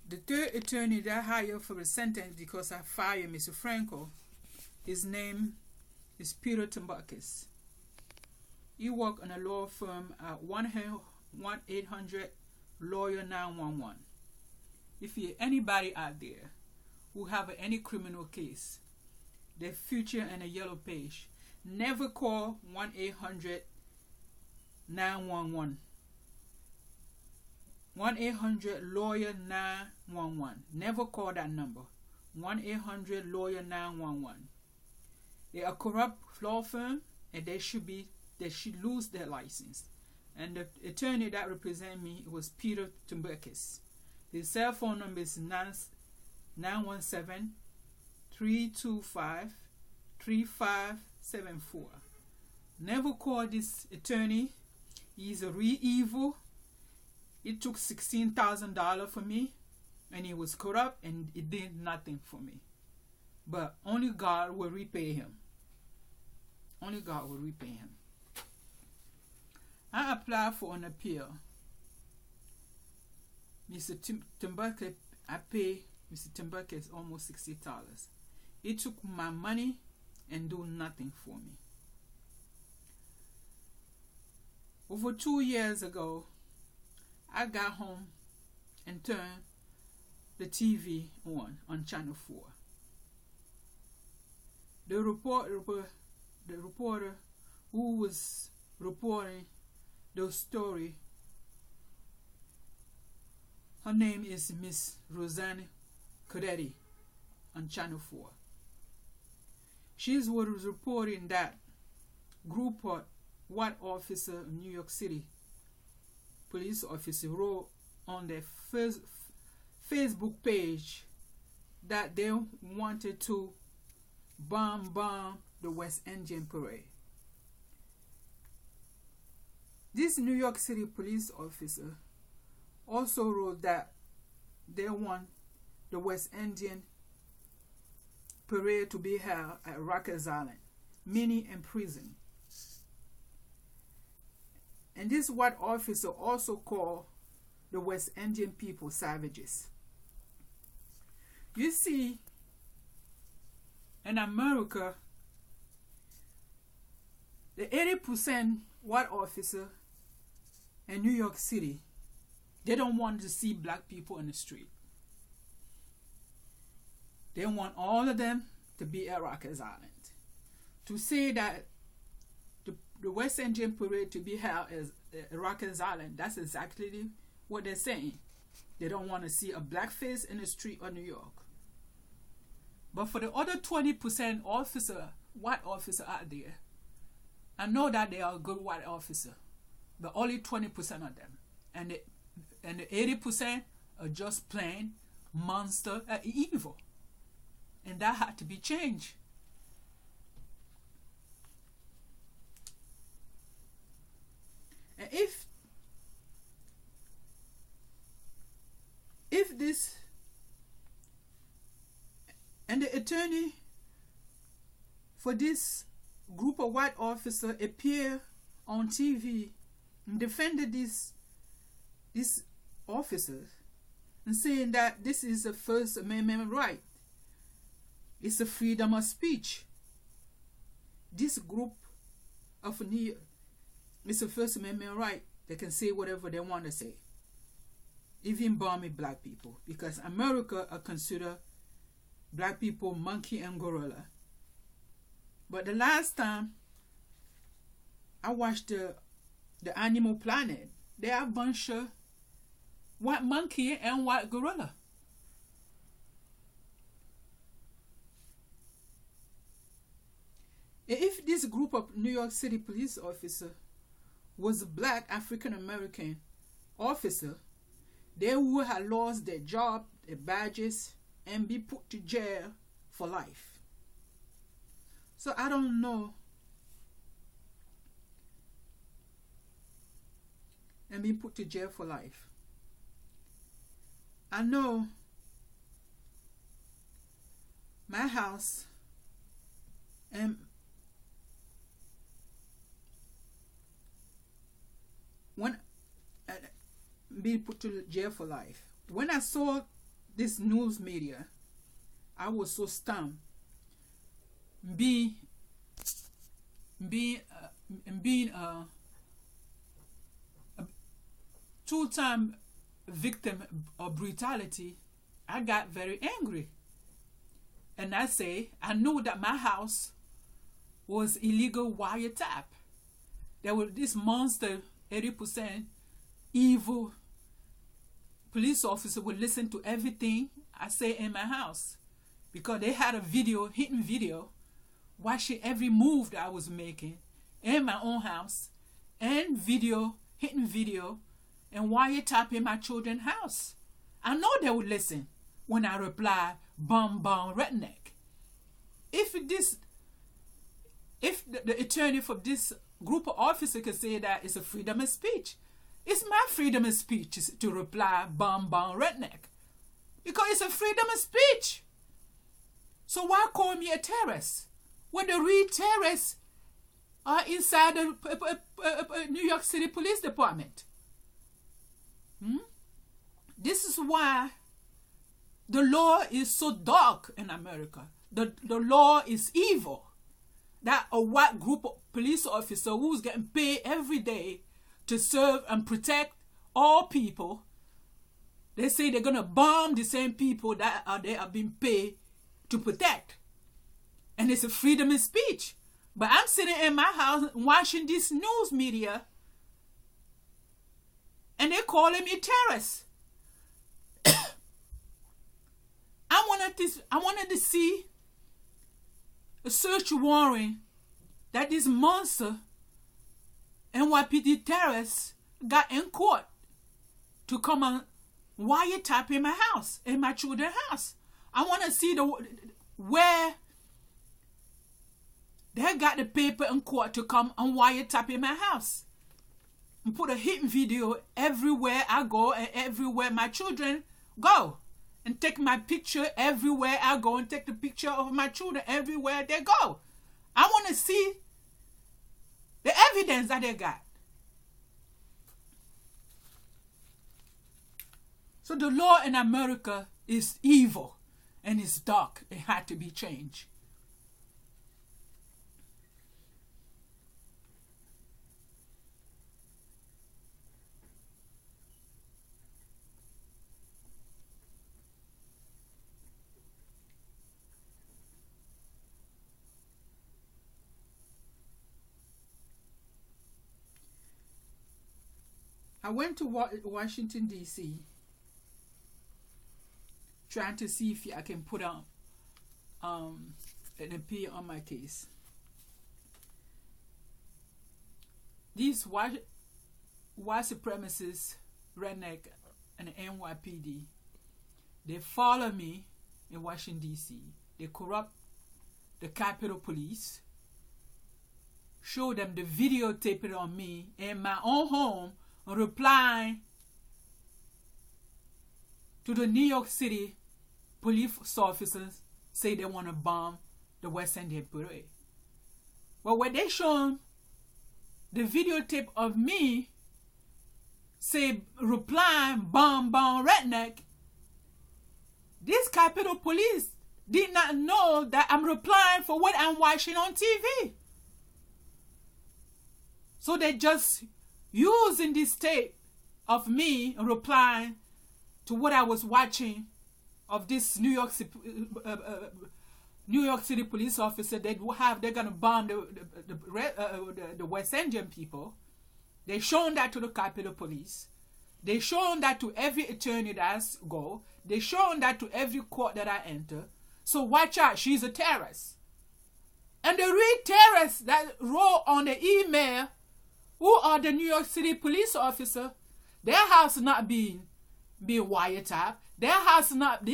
The third attorney that I hired for the sentence because I fired Mr. Franco, his name is Peter Tambakis. He worked in a law firm at 1-800 Lawyer 911. If you anybody out there who have any criminal case, their future in a yellow page, never call 1-800-911. 1-800 Lawyer 911. Never call that number. 1-800 Lawyer 911. They are a corrupt law firm, and they should lose their license. And the attorney that represented me was Peter Tumberkis. His cell phone number is 917-325-3574. Never call this attorney. He's a real evil. It took $16,000 for me, and he was corrupt, and it did nothing for me. But only God will repay him. Only God will repay him. I applied for an appeal. Mr. Timberlake, I pay Mr. Timberlake almost $60. He took my money and do nothing for me. Over 2 years ago, I got home and turned the TV on Channel 4. The reporter who was reporting the story, her name is Miss Roseanne Coretti on Channel 4. She was reporting that group of white officer in New York City, police officer, wrote on their first Facebook page that they wanted to bomb the West Indian parade. This New York City police officer also wrote that they want the West Indian parade to be held at Rikers Island, meaning in prison. And this white officer also called the West Indian people savages. You see, in America, the 80% white officer in New York City, they don't want to see black people in the street. They want all of them to be at Rikers Island. To say that the West Indian parade to be held at Rikers Island, that's exactly what they're saying. They don't want to see a black face in the street of New York. But for the other 20% white officer out there, I know that they are a good white officer, but only 20% of them. And the 80% are just plain monster evil. And that had to be changed. And if this and the attorney for this group of white officers appear on TV and defended these officers and saying that this is a First Amendment right. It's a freedom of speech. This group of New York, it's a First Amendment right. They can say whatever they want to say. Even bombing black people. Because America are considered black people monkey and gorilla. But the last time I watched the Animal Planet, they are a bunch of white monkey and white gorilla. If this group of New York City police officer was a black African American officer, they would have lost their job, their badges, and be put to jail for life. So I don't know. And be put to jail for life. I know my house and when be put to jail for life. When I saw this news media, I was so stunned. Being a two-time victim of brutality, I got very angry. And I knew that my house was illegal wiretap. There was this monster, 80% evil police officer would listen to everything I say in my house, because they had a hidden video, watching every move that I was making in my own house, and hidden video, and wiretapping my children's house. I know they would listen when I reply, "Bum bum redneck." If the attorney for this group of officers could say that it's a freedom of speech, it's my freedom of speech to reply, "Bum bum redneck," because it's a freedom of speech. So why call me a terrorist when the real terrorists are inside the New York City Police Department? This is why the law is so dark in America. The law is evil. That a white group of police officers who's getting paid every day to serve and protect all people, they say they're going to bomb the same people that they are being paid to protect. And it's a freedom of speech. But I'm sitting in my house watching this news media, and they're calling me terrorist. I wanted to see a search warrant that this monster NYPD terrorists got in court to come and wiretap in my house, in my children's house. I want to see where they got the paper in court to come and wiretap in my house, and put a hidden video everywhere I go and everywhere my children go, and take my picture everywhere I go, and take the picture of my children everywhere they go. I want to see the evidence that they got. So the law in America is evil and it's dark. It had to be changed. I went to Washington, D.C., trying to see if I can put out an appeal on my case. These white supremacists, redneck, and NYPD, they follow me in Washington, D.C. They corrupt the Capitol Police, show them the videotaping on me in my own home, replying to the New York City police officers say they want to bomb the West Indian Parade. But when they show the videotape of me say replying "bomb redneck," this Capitol Police did not know that I'm replying for what I'm watching on TV. So they just using this tape of me replying to what I was watching of this New York City police officer. They're gonna bomb the West Indian people. They shown that to the Capitol Police. They shown that to every attorney that I go. They shown that to every court that I enter. So watch out, she's a terrorist. And the real terrorists that wrote on the email, who are the New York City police officer, their house not being wiretapped, their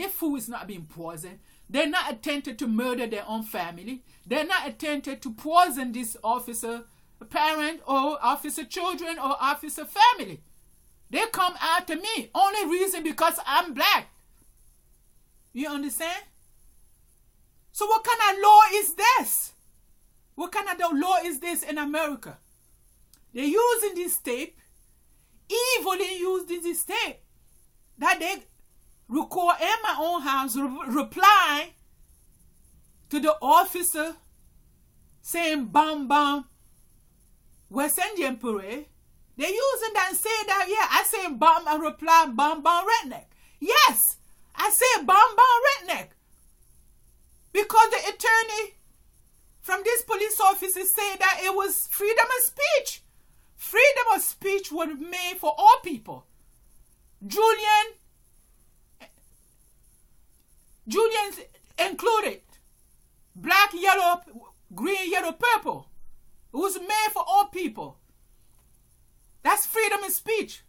food is not being poisoned, they're not attempted to murder their own family, they're not attempted to poison this officer parent or officer children or officer family. They come after me, only reason because I'm black. You understand? So what kind of law is this? What kind of law is this in America? They're using this tape, evilly using this tape, that they record in my own house, reply to the officer saying bam bam West Indian Parade. They're using that and say that, yeah, I say bam and reply bam bam redneck. Yes, I say bam bam redneck. Because the attorney from this police officer said that it was freedom of speech. Freedom of speech was made for all people. Julian included. Black, yellow, green, yellow, purple. It was made for all people. That's freedom of speech.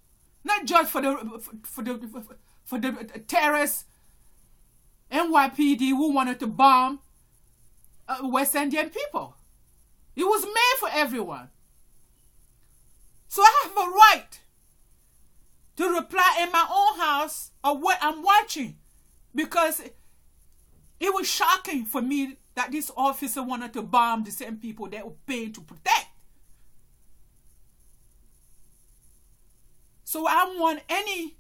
Not just for the terrorists, NYPD who wanted to bomb West Indian people. It was made for everyone. So I have a right to reply in my own house of what I'm watching, because it was shocking for me that this officer wanted to bomb the same people that were paid to protect. So I want any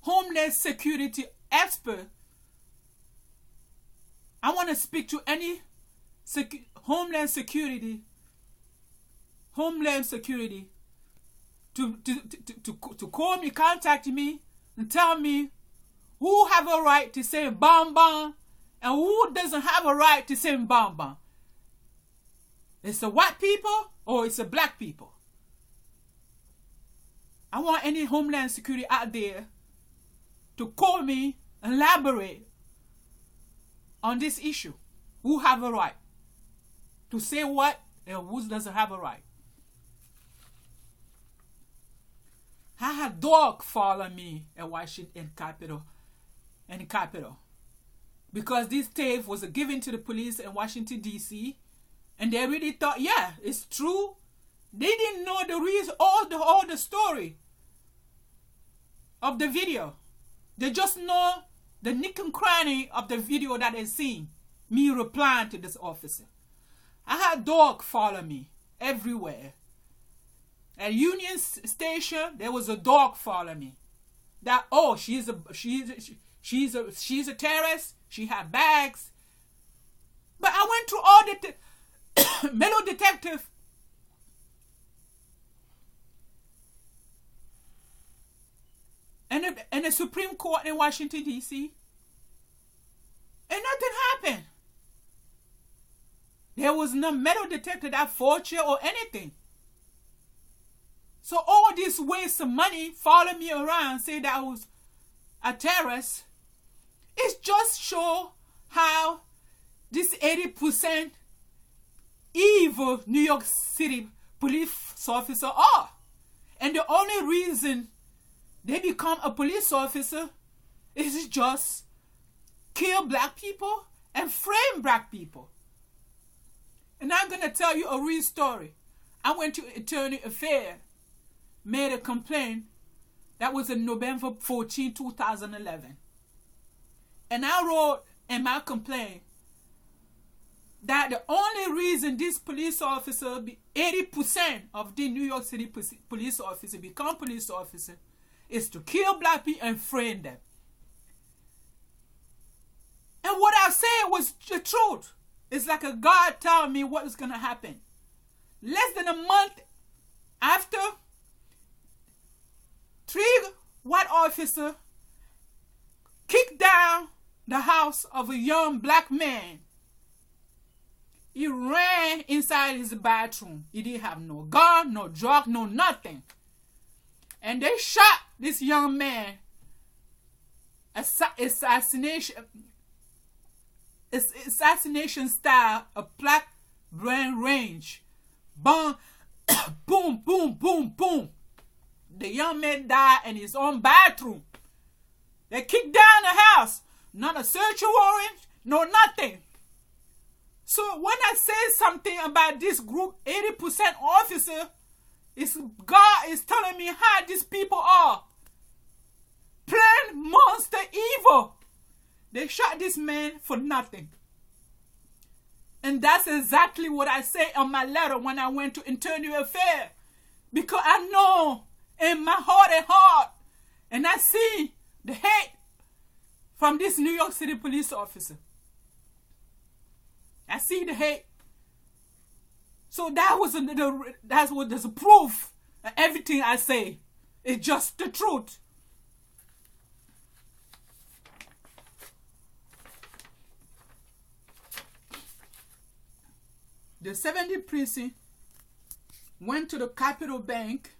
homeland security expert. I want to speak to any homeland security to call me, contact me, and tell me who have a right to say bomb bomb and who doesn't have a right to say bomb bomb. It's the white people or it's the black people. I want any homeland security out there to call me and elaborate on this issue. Who have a right to say what and who doesn't have a right. I had dog follow me in Washington Capitol. Because this tape was given to the police in Washington, D.C. And they really thought, yeah, it's true. They didn't know the reason, all the story of the video. They just know the nick and cranny of the video that they seen. Me replying to this officer. I had dog follow me everywhere. At Union Station, there was a dog follow me. That, oh, she's a terrorist. She had bags. But I went through all the metal detective. And the Supreme Court in Washington, D.C. And nothing happened. There was no metal detector that fought you or anything. So all this waste of money following me around, say that I was a terrorist, it just show how this 80% evil New York City police officer are. And the only reason they become a police officer is just kill black people and frame black people. And I'm going to tell you a real story. I went to Attorney Affairs, made a complaint. That was in November 14, 2011. And I wrote in my complaint that the only reason this police officer, 80% of the New York City police officer become police officer, is to kill black people and frame them. And what I said was the truth. It's like a God telling me what is going to happen. Less than a month after, 3 white officers kicked down the house of a young black man. He ran inside his bathroom. He didn't have no gun, no drug, no nothing. And they shot this young man. Assassination style, a black brain range. Boom, boom, boom, boom, boom. The young man died in his own bathroom. They kicked down the house. Not a search warrant, no nothing. So when I say something about this group, 80% officer, God is telling me how these people are. Plain monster evil. They shot this man for nothing. And that's exactly what I say on my letter when I went to Internal Affairs. Because I know in my heart and I see the hate from this New York City police officer. I see the hate. So that's what there's a proof that everything I say is just the truth. The 70 precinct went to the Capital Bank,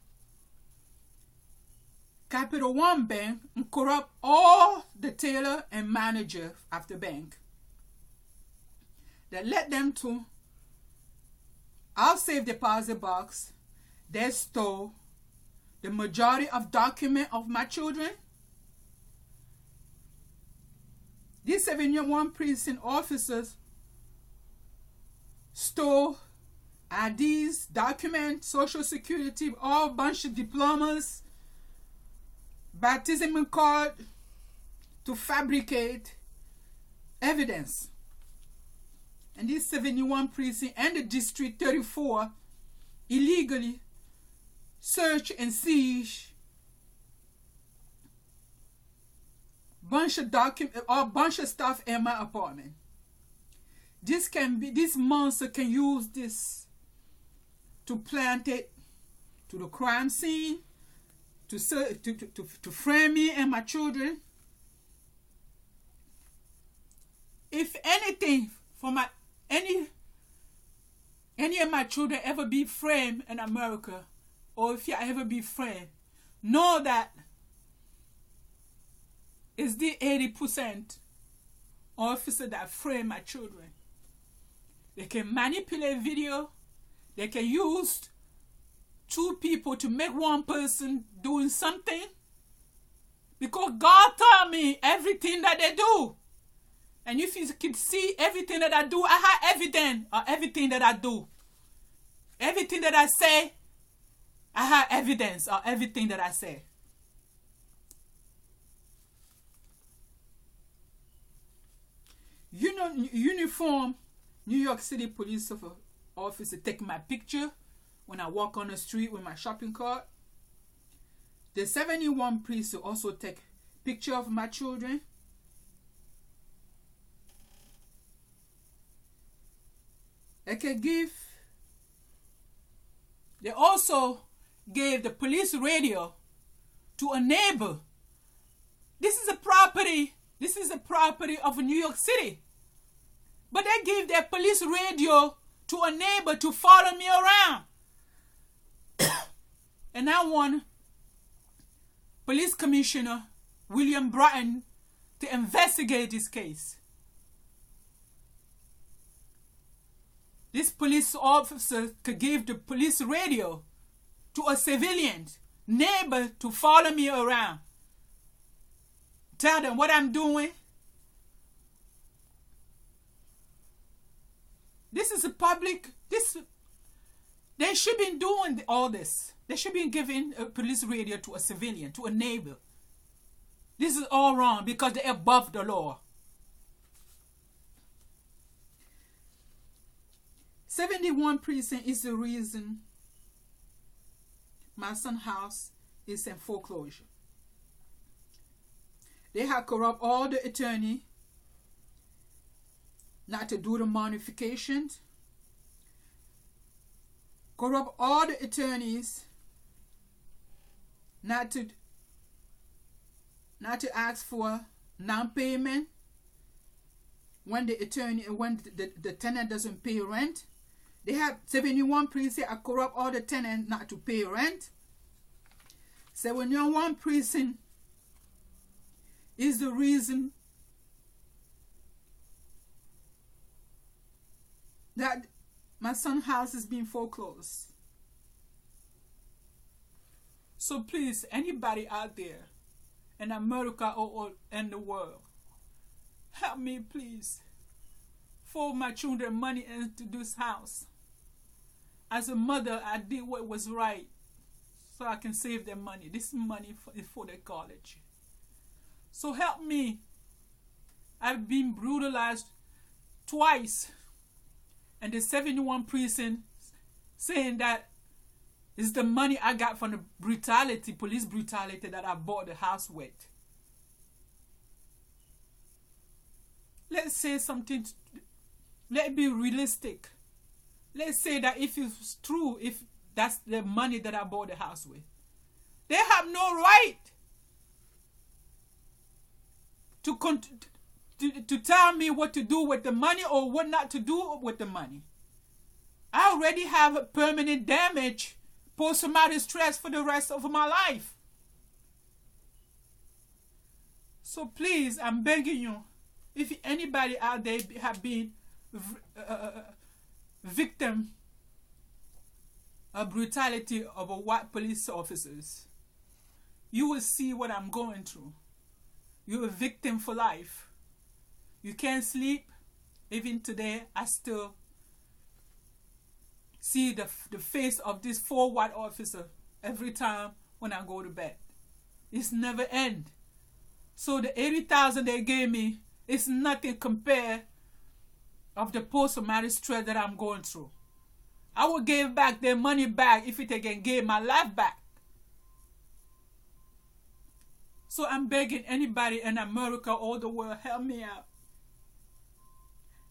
Capital One Bank, and corrupt all the teller and manager of the bank. That led them to our safe deposit box. They stole the majority of document of my children. These 71 precinct officers stole IDs, documents, social security, all bunch of diplomas, baptism card to fabricate evidence. And these 71 precinct and the District 34 illegally search and siege bunch of stuff in my apartment. This monster can use this to plant it to the crime scene, to frame me and my children. If anything for any of my children ever be framed in America, or if you ever be framed, know that it's the 80% officer that frame my children. They can manipulate video. They can use two people to make one person doing something. Because God told me everything that they do. And if you can see everything that I do, I have evidence of everything that I do. Everything that I say, I have evidence of everything that I say. You know, uniform New York City police officer take my picture when I walk on the street with my shopping cart. The 71 priests also take picture of my children. They also gave the police radio to a neighbor. This is a property of New York City. But they gave their police radio to a neighbor to follow me around. And I want Police Commissioner William Bratton to investigate this case. This police officer could give the police radio to a civilian neighbor to follow me around. Tell them what I'm doing. This is a public, they should be doing all this. They should be giving a police radio to a civilian, to a neighbor. This is all wrong because they're above the law. 71 precinct is the reason my son's house is in foreclosure. They have corrupt all the attorney not to do the modifications. Corrupt all the attorneys not to ask for non-payment when the tenant doesn't pay rent. They have 71 precinct are corrupt all the tenants not to pay rent. 71 precinct is the reason that my son's house is being foreclosed. So please, anybody out there in America or in the world, help me please. For my children money into this house. As a mother, I did what was right so I can save their money. This money is for their college. So help me. I've been brutalized twice. And the 71 precinct saying that it's the money I got from the brutality, police brutality that I bought the house with. let's say something, let's be realistic. Let's say that if it's true, if that's the money that I bought the house with, they have no right to tell me what to do with the money or what not to do with the money. I already have permanent damage, post-traumatic stress for the rest of my life. So please, I'm begging you, if anybody out there have been victim of brutality of a white police officers, you will see what I'm going through. You're a victim for life. You can't sleep. Even today, I still see the face of this 4 white officer every time when I go to bed. It's never end. So the $80,000 they gave me is nothing compared of the post-traumatic stress that I'm going through. I would give back their money back if they can give my life back. So I'm begging anybody in America or the world, help me out.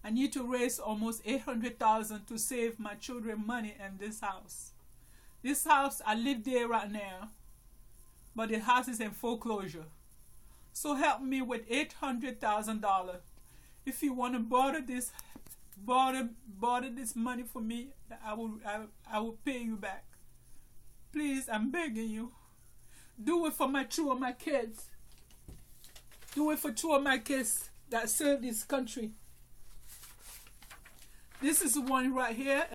I need to raise almost $800,000 to save my children money in this house. This house, I live there right now, but the house is in foreclosure. So help me with $800,000. If you want to borrow this money for me, I will pay you back. Please, I'm begging you. Do it for my 2 of my kids. Do it for 2 of my kids that serve this country. This is the one right here.